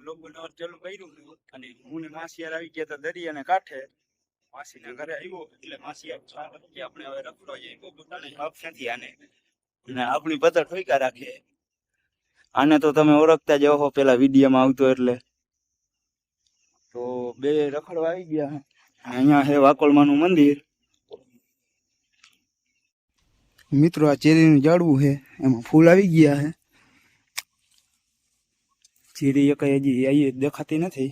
લોકોને ચાલુ કર્યું અને હું ને માસિયાર આવી ગયા હતા દરિયાને કાંઠે. માસીના ઘરે આવ્યો એટલે માસિયાર આપણે હવે રખડો જઈએ પોતાને હક નથી આને અને આપણી બધા ઠોકા રાખે. આને તો તમે ઓળખતા જ હો, પેલા વિડીયોમાં આવતો એટલે. તો બે રખડવા આવી ગયા. અહીંયા છે વાકોલમાનું મંદિર. મિત્રો આ ચેરીનું ઝાડવું છે, એમાં ફૂલ આવી ગયા છે. ચેરી કઈ હજી આવી દેખાતી નથી.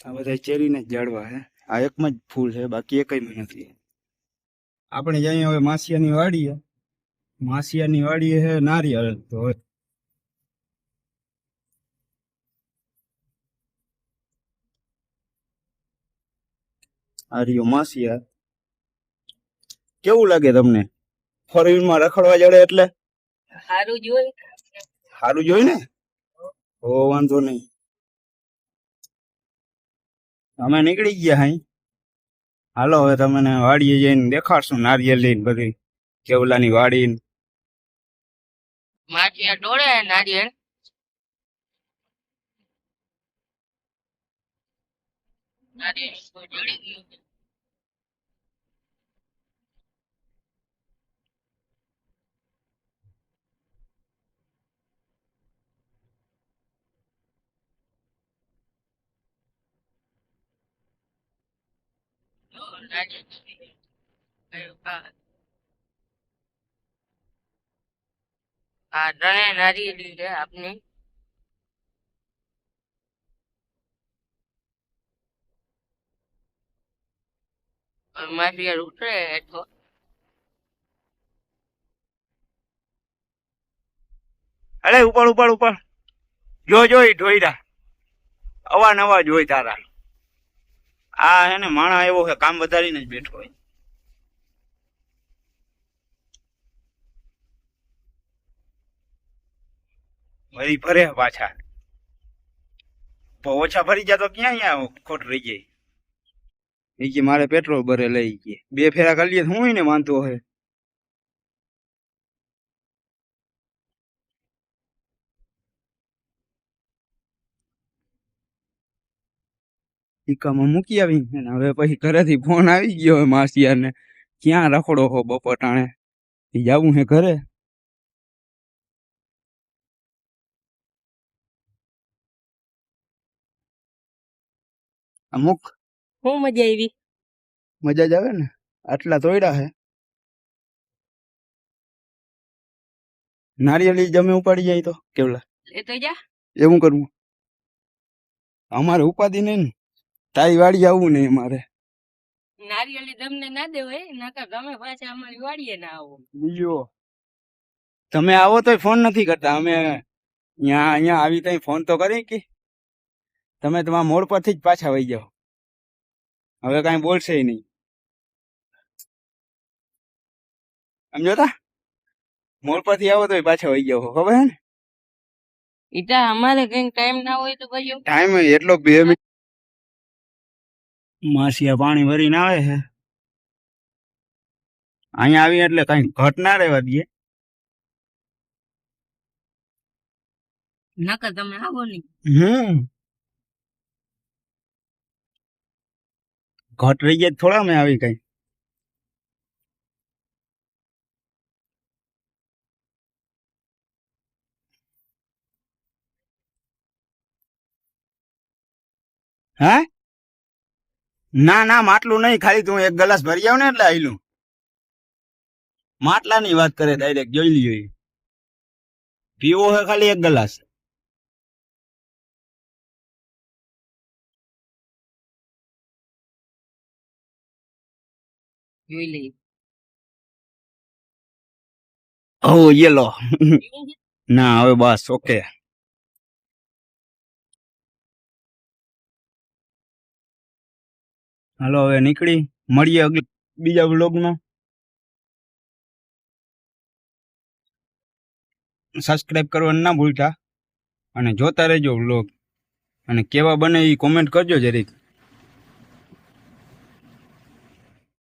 આ બધા ચેરીને જ ઝાડવા છે. આ એકમાં જ ફૂલ છે, બાકી એકમાં નથી. આપણે જઈએ હવે માસિયાની વાડીએ. માસિયાની વાડીએ છે નારિયેળ. તો આ રહ્યો માસિયા. કેવું લાગે તમને ફોર વ્હીલમાં રખડવા જડે એટલે? સારું જોઈ ને. ઓ વાંધો નહીં. અમે નીકળી ગયા હાઈ. હાલો હવે તમને વાડીએ જઈને દેખાડશું નારિયેળ લઈને બધી કેવલાની વાડી. માસિયા ડોળે નારિયેળ. આ ત્રણે નારિયેળ છે આપની. માસિયાર ઉતરે તો અરે ઉપર ઉપર ઉપર જોઈ ઢોયરા અવાનવા જોઈ તારા. આ હે ને માણા એવો છે કામ વધારીને જ બેઠો હોય. વળી ભરે પાછા. ઓછા ભરી જાય તો ક્યાં અહીંયા ખોટ રહી જાય. એ કે મારે પેટ્રોલ ભરે લઈ ગયે. બે ફેરા કરી લઈએ હું ને માનતો હે. ઈકામાં મૂકી આવી હવે પછી ઘરેથી ફોન આવી ગયો હોય માસિયાર ને, ક્યાં રખડો હો બપોર ટાણે, જવું હે ઘરે. અમુક હું મજા આવી. મજા જ આવે ને. આટલા તોડ્યા હે. નારિયેળી જમે ઉપાડી જાય તો કેવલા લેતો જા. એવું કરવું અમારે ઉપાધિ નહીં ને. તારી વાડી આવવું નહીં અમારે. નારિયેળી તમને ના દેવાય, નકર તમે પાછા અમારી વાડીએ ના આવો. બીજો તમે આવો તો ફોન નથી કરતા. અમે અહીંયા આવી તઈ ફોન તો કરી કે તમે તમારા મોડ પરથી જ પાછા વહી જાઓ. હવે કઈ બોલશે નહીં. સમજો તા મોડ પરથી આવો તો પાછા વહી જાઓ. ખબર હે ને. ઈટા અમારે કઈ ટાઈમ ના હોય તો કયો ટાઈમ એટલો 2 મિનિટ. માસિયા પાણી ભરીને આવે છે. અહીંયા આવી એટલે કઈ ઘટ ના રહેવા દઈએ. નકર તમે આવો નહીં. ઘટ રહી જાય થોડા મેં આવી કઈ. હે ના માટલું નહીં, ખાલી તું એક ગ્લાસ ભરી આવ ને એટલે આયલું. માટલાની વાત કરે ડાયરેક્ટ જોઈ લીજો. પીવો હે ખાલી એક ગ્લાસ. જોઈ લઈ. ઓ ये लो. ના હવે બસ ઓકે. હાલો હવે નીકળી મળીએ બીજા વ્લોગમાં. સબસ્ક્રાઇબ કરવાનું ના ભૂલતા અને જોતા રહેજો વ્લોગ. અને કેવા બને એ કોમેન્ટ કરજો જરીક.